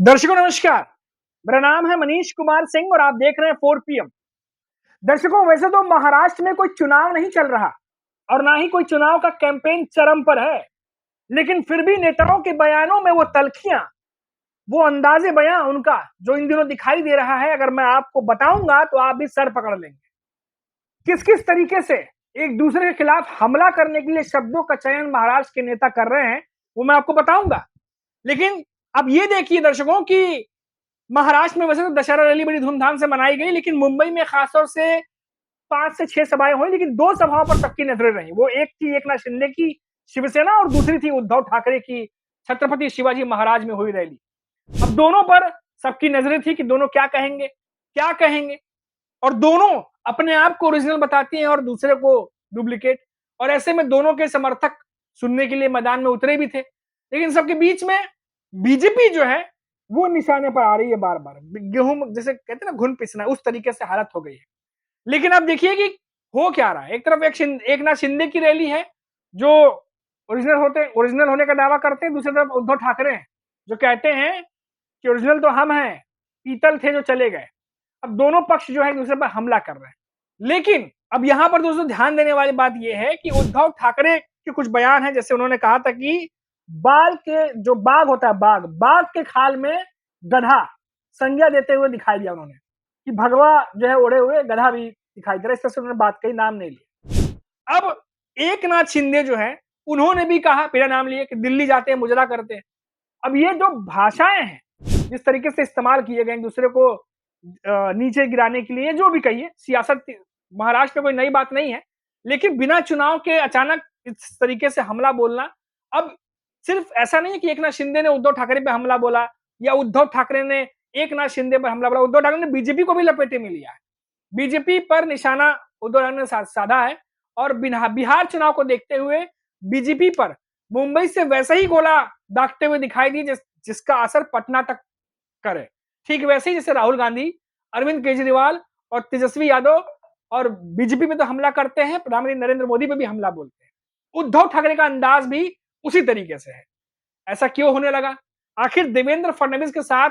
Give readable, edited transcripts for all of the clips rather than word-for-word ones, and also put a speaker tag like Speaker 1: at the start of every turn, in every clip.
Speaker 1: दर्शकों नमस्कार। मेरा नाम है मनीष कुमार सिंह और आप देख रहे हैं 4 पीएम। दर्शकों वैसे तो महाराष्ट्र में कोई चुनाव नहीं चल रहा और ना ही कोई चुनाव का कैंपेन चरम पर है, लेकिन फिर भी नेताओं के बयानों में वो तल्खियां, वो अंदाजे बयां उनका जो इन दिनों दिखाई दे रहा है, अगर मैं आपको बताऊंगा तो आप भी सर पकड़ लेंगे। किस किस तरीके से एक दूसरे के खिलाफ हमला करने के लिए शब्दों का चयन महाराष्ट्र के नेता कर रहे हैं, वो मैं आपको बताऊंगा। लेकिन अब ये देखिए दर्शकों कि महाराष्ट्र में वैसे तो दशहरा रैली बड़ी धूमधाम से मनाई गई, लेकिन मुंबई में खासतौर से 5 से 6 सभाएं हुई, लेकिन 2 सभाओं पर सबकी नजरें रही। वो एक थी एकनाथ शिंदे की शिवसेना और दूसरी थी उद्धव ठाकरे की छत्रपति शिवाजी महाराज में हुई रैली। अब दोनों पर सबकी नजरें थी कि दोनों क्या कहेंगे और दोनों अपने आप को ओरिजिनल बताती हैं और दूसरे को डुप्लीकेट। और ऐसे में दोनों के समर्थक सुनने के लिए मैदान में उतरे भी थे, लेकिन सबके बीच में बीजेपी जो है वो निशाने पर आ रही है बार बार। गेहूं जैसे कहते हैं ना घुन पिसना, उस तरीके से हालत हो गई है। लेकिन अब देखिए कि हो क्या रहा है। एक तरफ एकनाथ शिंदे की रैली है जो ओरिजिनल होने का दावा करते हैं, दूसरी तरफ उद्धव ठाकरे हैं जो कहते हैं कि ओरिजिनल तो हम हैं, पीतल थे जो चले गए। अब दोनों पक्ष जो है एक दूसरे पर हमला कर रहे हैं। लेकिन अब यहां पर दोस्तों ध्यान देने वाली बात यह है कि उद्धव ठाकरे के कुछ बयान है। जैसे उन्होंने कहा था कि बाल के जो बाघ होता है, बाघ के खाल में गधा संज्ञा देते हुए दिखाई दिया उन्होंने कि भगवा जो है ओढ़े हुए गधा भी दिखाई दे रहा है। इस तरह से उन्होंने बात कही, नाम नहीं लिया। अब एकनाथ शिंदे जो है उन्होंने भी कहा बिना नाम लिए कि दिल्ली जाते हैं मुजरा करते हैं। अब ये जो भाषाएं हैं जिस तरीके से इस्तेमाल किए गए एक दूसरे को नीचे गिराने के लिए, जो भी कहिए, सियासत महाराष्ट्र में कोई नई बात नहीं है, लेकिन बिना चुनाव के अचानक इस तरीके से हमला बोलना। अब सिर्फ ऐसा नहीं है कि एकनाथ शिंदे ने उद्धव ठाकरे पे हमला बोला या उद्धव ठाकरे ने एकनाथ शिंदे पर हमला बोला। उद्धव ठाकरे ने बीजेपी को भी लपेटे में लिया है। बीजेपी पर निशाना उद्धव ठाकरे ने साधा है और बिहार चुनाव को देखते हुए बीजेपी पर मुंबई से वैसा ही गोला दागते हुए दिखाई दी जिसका असर पटना तक करे। ठीक वैसे ही जैसे राहुल गांधी, अरविंद केजरीवाल और तेजस्वी यादव और बीजेपी में तो हमला करते हैं, प्रधानमंत्री नरेंद्र मोदी पे भी हमला बोलते हैं। उद्धव ठाकरे का अंदाज भी उसी तरीके से है। ऐसा क्यों होने लगा? आखिर देवेंद्र फडणवीस के साथ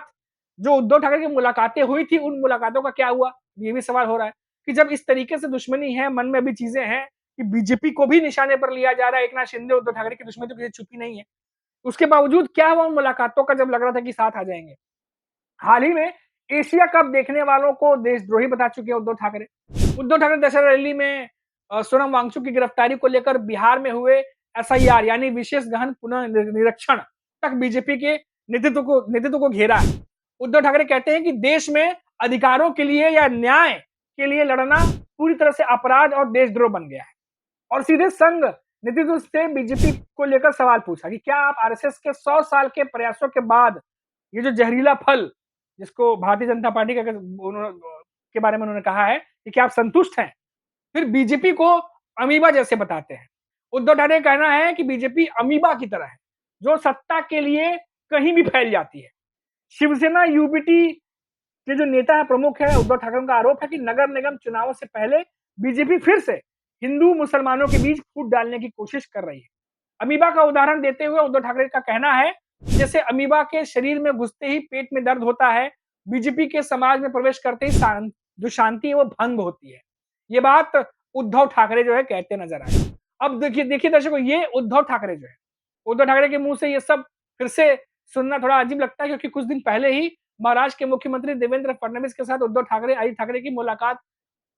Speaker 1: जो उद्धव ठाकरे की मुलाकातें हुई थी, उन मुलाकातों का क्या हुआ? ये भी सवाल हो रहा है कि जब इस तरीके से दुश्मनी है, मन में अभी चीजें हैं कि बीजेपी को भी निशाने पर लिया जा रहा है। एकनाथ शिंदे उद्धव ठाकरे की दुश्मनी तो किसी छुपी नहीं है। उसके बावजूद क्या हुआ उन मुलाकातों का, जब लग रहा था कि साथ आ जाएंगे? हाल ही में एशिया कप देखने वालों को देशद्रोही बता चुके हैं उद्धव ठाकरे। उद्धव ठाकरे दशहरा रैली में सोनम वांगचुक की गिरफ्तारी को लेकर बिहार में हुए एसआईआर यानी विशेष गहन पुनः निरीक्षण तक बीजेपी के नेतृत्व को घेरा है। उद्धव ठाकरे कहते हैं कि देश में अधिकारों के लिए या न्याय के लिए लड़ना पूरी तरह से अपराध और देशद्रोह बन गया है। और सीधे संघ नेतृत्व से बीजेपी को लेकर सवाल पूछा कि क्या आप आरएसएस के 100 साल के प्रयासों के बाद ये जो जहरीला फल जिसको भारतीय जनता पार्टी के बारे में उन्होंने कहा है कि क्या आप संतुष्ट हैं? फिर बीजेपी को अमीबा जैसे बताते हैं। उद्धव ठाकरे का कहना है कि बीजेपी अमीबा की तरह है जो सत्ता के लिए कहीं भी फैल जाती है। शिवसेना यूबीटी के जो नेता है, प्रमुख है उद्धव ठाकरे का आरोप है कि नगर निगम चुनावों से पहले बीजेपी फिर से हिंदू मुसलमानों के बीच फूट डालने की कोशिश कर रही है। अमीबा का उदाहरण देते हुए उद्धव ठाकरे का कहना है जैसे अमीबा के शरीर में घुसते ही पेट में दर्द होता है, बीजेपी के समाज में प्रवेश करते ही जो शांति है वो भंग होती है। ये बात उद्धव ठाकरे जो है कहते नजर आए। अब देखिए दर्शकों, ये उद्धव ठाकरे जो है, उद्धव ठाकरे के मुंह से ये सब फिर से सुनना थोड़ा अजीब लगता है, क्योंकि कुछ दिन पहले ही महाराष्ट्र के मुख्यमंत्री देवेंद्र फडणवीस के साथ उद्धव ठाकरे, आदित्य ठाकरे की मुलाकात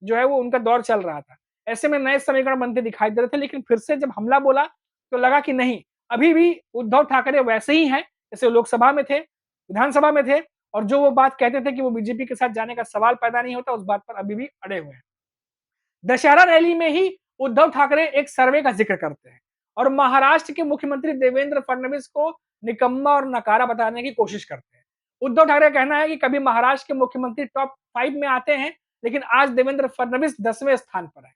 Speaker 1: जो है वो उनका दौर चल रहा था। ऐसे में नए समीकरण बनते दिखाई दे रहे थे, लेकिन फिर से जब हमला बोला तो लगा कि नहीं, अभी भी उद्धव ठाकरे वैसे ही हैं जैसे लोकसभा में थे, विधानसभा में थे, और जो वो बात कहते थे कि वो बीजेपी के साथ जाने का सवाल पैदा नहीं होता, उस बात पर अभी भी अड़े हुए हैं। दशहरा रैली में ही उद्धव ठाकरे एक सर्वे का जिक्र करते हैं और महाराष्ट्र के मुख्यमंत्री देवेंद्र फडणवीस को निकम्मा और नकारा बताने की कोशिश करते हैं। उद्धव ठाकरे का कहना है कि कभी महाराष्ट्र के मुख्यमंत्री टॉप 5 में आते हैं, लेकिन आज देवेंद्र फडणवीस 10वें स्थान पर है।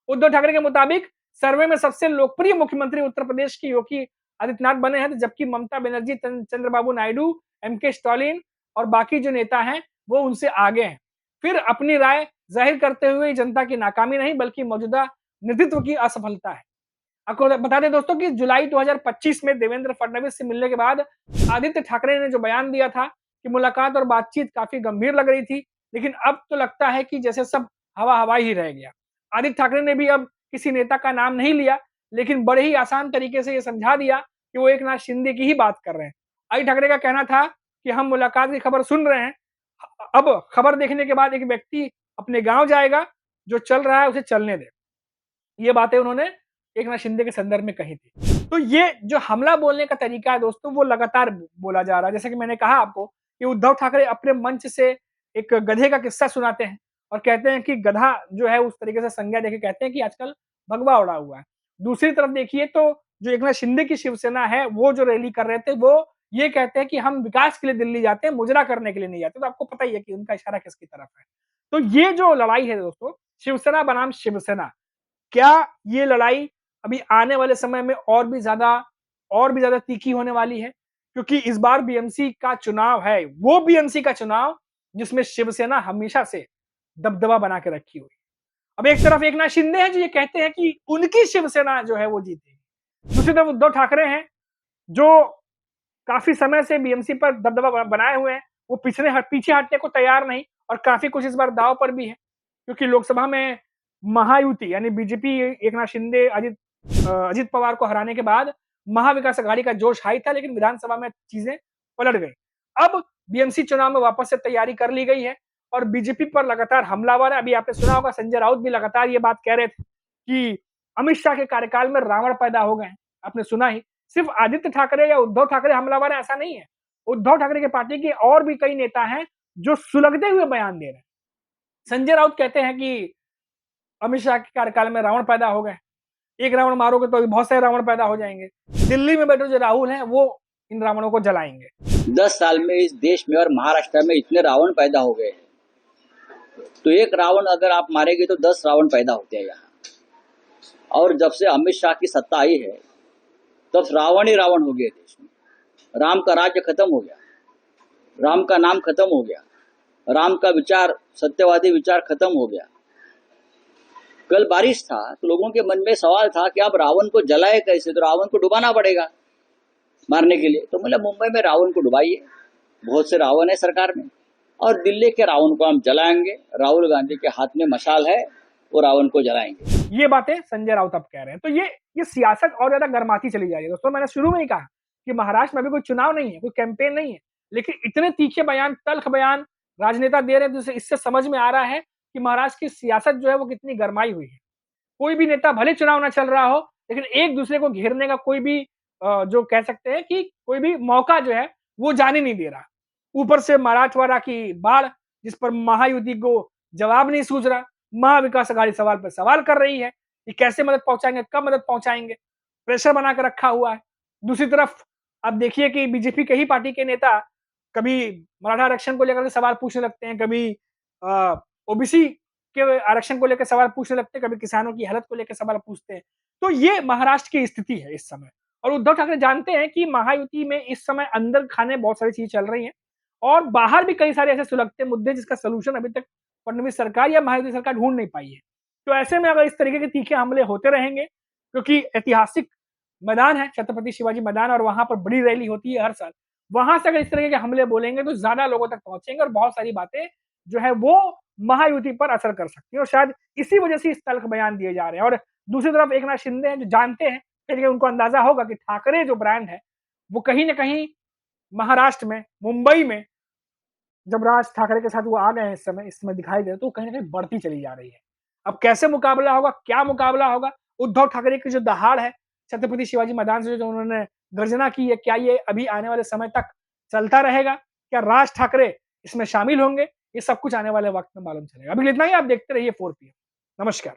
Speaker 1: उद्धव ठाकरे के मुताबिक सर्वे में सबसे लोकप्रिय मुख्यमंत्री उत्तर प्रदेश के योगी आदित्यनाथ बने हैं, जबकि ममता बनर्जी, चंद्रबाबू नायडू, एमके स्टालिन और बाकी जो नेता हैं वो उनसे आगे हैं। फिर अपनी राय जाहिर करते हुए जनता की नाकामी नहीं बल्कि मौजूदा नेतृत्व की असफलता है। आपको बता दें दोस्तों कि जुलाई 2025 में देवेंद्र फडणवीस से मिलने के बाद आदित्य ठाकरे ने जो बयान दिया था कि मुलाकात और बातचीत काफ़ी गंभीर लग रही थी, लेकिन अब तो लगता है कि जैसे सब हवा-हवा ही रह गया। आदित्य ठाकरे ने भी अब किसी नेता का नाम नहीं लिया, लेकिन बड़े ही आसान तरीके से ये समझा दिया कि वो एकनाथ शिंदे की ही बात कर रहे हैं। आदित्य ठाकरे का कहना था कि हम मुलाकात की खबर सुन रहे हैं, अब खबर देखने के बाद एक व्यक्ति अपने गाँव जाएगा, जो चल रहा है उसे चलने दें। ये बातें उन्होंने एकनाथ शिंदे के संदर्भ में कही थी। तो ये जो हमला बोलने का तरीका है दोस्तों, वो लगातार बोला जा रहा है। जैसे कि मैंने कहा आपको कि उद्धव ठाकरे अपने मंच से एक गधे का किस्सा सुनाते हैं और कहते हैं कि गधा जो है उस तरीके से संज्ञा देके कहते हैं कि आजकल भगवा उड़ा हुआ है। दूसरी तरफ देखिए तो जो एकनाथ शिंदे की शिवसेना है, वो जो रैली कर रहे थे, वो ये कहते हैं कि हम विकास के लिए दिल्ली जाते हैं, मुजरा करने के लिए नहीं जाते। तो आपको पता ही है कि उनका इशारा किसकी तरफ है। तो ये जो लड़ाई है दोस्तों, शिवसेना बनाम शिवसेना, क्या ये लड़ाई अभी आने वाले समय में और भी ज़्यादा तीखी होने वाली है? क्योंकि इस बार बीएमसी का चुनाव है, वो बीएमसी का चुनाव जिसमें शिवसेना हमेशा से दबदबा बना के रखी हुई है। अब एक तरफ एकनाथ शिंदे हैं जो ये कहते हैं कि उनकी शिवसेना जो है वो जीतेगी। दूसरी तरफ उद्धव ठाकरे हैं, जो काफ़ी समय से बीएमसी पर दबदबा बनाए हुए हैं, वो पीछे हटने को तैयार नहीं और काफ़ी कुछ इस बार दांव पर भी है। क्योंकि लोकसभा में महायुति यानी बीजेपी एकनाथ शिंदे, अजित पवार को हराने के बाद महाविकास अघाड़ी का जोश हाई था, लेकिन विधानसभा में चीजें पलट गई। अब बीएमसी चुनाव में वापस से तैयारी कर ली गई है और बीजेपी पर लगातार हमलावर है। अभी आपने सुना होगा संजय राउत भी लगातार ये बात कह रहे थे कि अमित शाह के कार्यकाल में रावण पैदा हो गए हैं। आपने सुना ही, सिर्फ आदित्य ठाकरे या उद्धव ठाकरे हमलावर है ऐसा नहीं है। उद्धव ठाकरे की पार्टी के और भी कई नेता हैं जो सुलगते हुए बयान दे रहे हैं। संजय राउत कहते हैं कि अमित शाह के कार्यकाल में रावण पैदा हो गए। एक रावण मारोगे तो बहुत सारे रावण पैदा हो जाएंगे। दिल्ली में बैठे जो राहुल हैं वो इन रावणों को जलाएंगे।
Speaker 2: 10 साल में इस देश में और महाराष्ट्र में इतने रावण पैदा हो गए, तो एक रावण अगर आप मारेंगे तो 10 रावण पैदा होते हैं यहाँ। और जब से अमित शाह की सत्ता आई है तब रावण ही रावण हो गए देश में। राम का राज्य खत्म हो गया, राम का नाम खत्म हो गया, राम का विचार, सत्यवादी विचार खत्म हो गया। कल बारिश था तो लोगों के मन में सवाल था कि अब रावण को जलाए कैसे, तो रावण को डुबाना पड़ेगा मारने के लिए। तो मतलब मुंबई में रावण को डुबाइए, बहुत से रावण है सरकार में, और दिल्ली के रावण को हम जलाएंगे। राहुल गांधी के हाथ में मशाल है, वो रावण को जलाएंगे।
Speaker 1: ये बातें संजय राउत अब कह रहे हैं। तो ये सियासत और ज्यादा गर्माती चली जा रही है दोस्तों। मैंने शुरू में ही कहा कि महाराष्ट्र में अभी कोई चुनाव नहीं है, कोई कैंपेन नहीं है, लेकिन इतने तीखे बयान, तल्ख बयान राजनेता दे रहे हैं जिससे इससे समझ में आ रहा है कि महाराष्ट्र की सियासत जो है वो कितनी गरमाई हुई है। कोई भी नेता भले चुनाव ना चल रहा हो, लेकिन एक दूसरे को घेरने का कोई भी जो कह सकते हैं कि कोई भी मौका जो है वो जाने नहीं दे रहा। ऊपर से मराठवाड़ा की बाढ़, जिस पर महायुति को जवाब नहीं सूझ रहा। महाविकास अघाड़ी सवाल पर सवाल कर रही है कि कैसे मदद पहुंचाएंगे, कब मदद पहुंचाएंगे, प्रेशर बना कर रखा हुआ है। दूसरी तरफ अब देखिए कि बीजेपी के ही पार्टी के नेता कभी मराठा आरक्षण को लेकर के सवाल पूछने लगते हैं, कभी ओबीसी के आरक्षण को लेकर सवाल पूछने लगते हैं, कभी किसानों की हालत को लेकर सवाल पूछते हैं। तो ये महाराष्ट्र की स्थिति है इस समय। और उद्धव ठाकरे जानते हैं कि महायुति में इस समय अंदर खाने बहुत सारी चीजें चल रही हैं और बाहर भी कई सारे ऐसे सुलगते मुद्दे जिसका सलूशन अभी तक फडणवीस सरकार या महायुति सरकार ढूंढ नहीं पाई है। तो ऐसे में अगर इस तरीके के तीखे हमले होते रहेंगे, क्योंकि ऐतिहासिक मैदान है छत्रपति शिवाजी मैदान और वहां पर बड़ी रैली होती है हर साल, वहां से अगर इस तरीके के हमले बोलेंगे तो ज्यादा लोगों तक पहुंचेंगे और बहुत सारी बातें जो है वो महायुति पर असर कर सकती है और शायद इसी वजह से इस तल्ख बयान दिए जा रहे हैं। और दूसरी तरफ एकनाथ शिंदे हैं जो जानते हैं, लेकिन उनको अंदाजा होगा कि ठाकरे जो ब्रांड है वो कहीं ना कहीं महाराष्ट्र में, मुंबई में जब राज ठाकरे के साथ वो आ गए हैं इस समय दिखाई दे, तो कहीं ना कहीं बढ़ती चली जा रही है। अब कैसे मुकाबला होगा, क्या मुकाबला होगा, उद्धव ठाकरे की जो दहाड़ है छत्रपति शिवाजी मैदान से जो उन्होंने गर्जना की है, क्या ये अभी आने वाले समय तक चलता रहेगा? क्या राज ठाकरे इसमें शामिल होंगे? ये सब कुछ आने वाले वक्त में मालूम चलेगा। अभी इतना ही, आप देखते रहिए 4 PM। नमस्कार।